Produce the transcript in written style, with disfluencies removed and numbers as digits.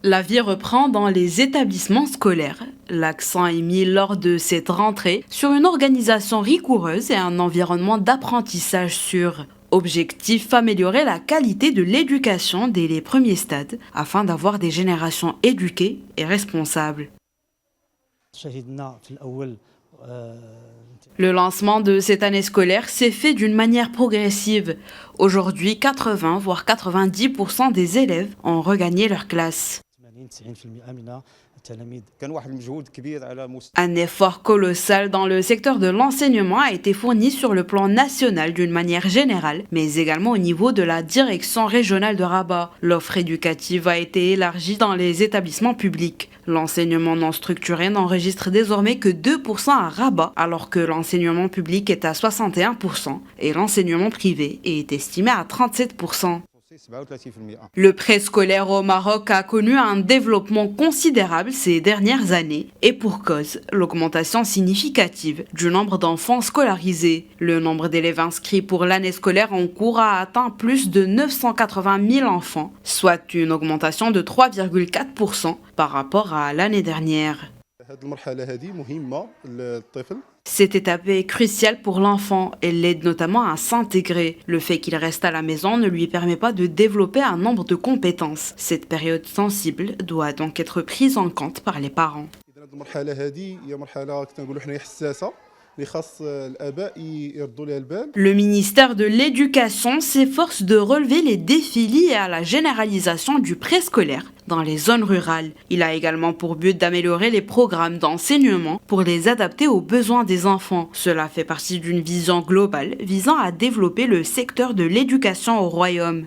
La vie reprend dans les établissements scolaires. L'accent est mis lors de cette rentrée sur une organisation rigoureuse et un environnement d'apprentissage sûr. Objectif, améliorer la qualité de l'éducation dès les premiers stades afin d'avoir des générations éduquées et responsables. Le lancement de cette année scolaire s'est fait d'une manière progressive. Aujourd'hui, 80 voire 90% des élèves ont regagné leur classe. Un effort colossal dans le secteur de l'enseignement a été fourni sur le plan national d'une manière générale, mais également au niveau de la direction régionale de Rabat. L'offre éducative a été élargie dans les établissements publics. L'enseignement non structuré n'enregistre désormais que 2% à Rabat, alors que l'enseignement public est à 61% et l'enseignement privé est estimé à 37%. Le préscolaire au Maroc a connu un développement considérable ces dernières années et pour cause, l'augmentation significative du nombre d'enfants scolarisés. Le nombre d'élèves inscrits pour l'année scolaire en cours a atteint plus de 980 000 enfants, soit une augmentation de 3,4% par rapport à l'année dernière. Cette étape est cruciale pour l'enfant. Elle l'aide notamment à s'intégrer. Le fait qu'il reste à la maison ne lui permet pas de développer un nombre de compétences. Cette période sensible doit donc être prise en compte par les parents. Le ministère de l'Éducation s'efforce de relever les défis liés à la généralisation du préscolaire dans les zones rurales. Il a également pour but d'améliorer les programmes d'enseignement pour les adapter aux besoins des enfants. Cela fait partie d'une vision globale visant à développer le secteur de l'éducation au royaume.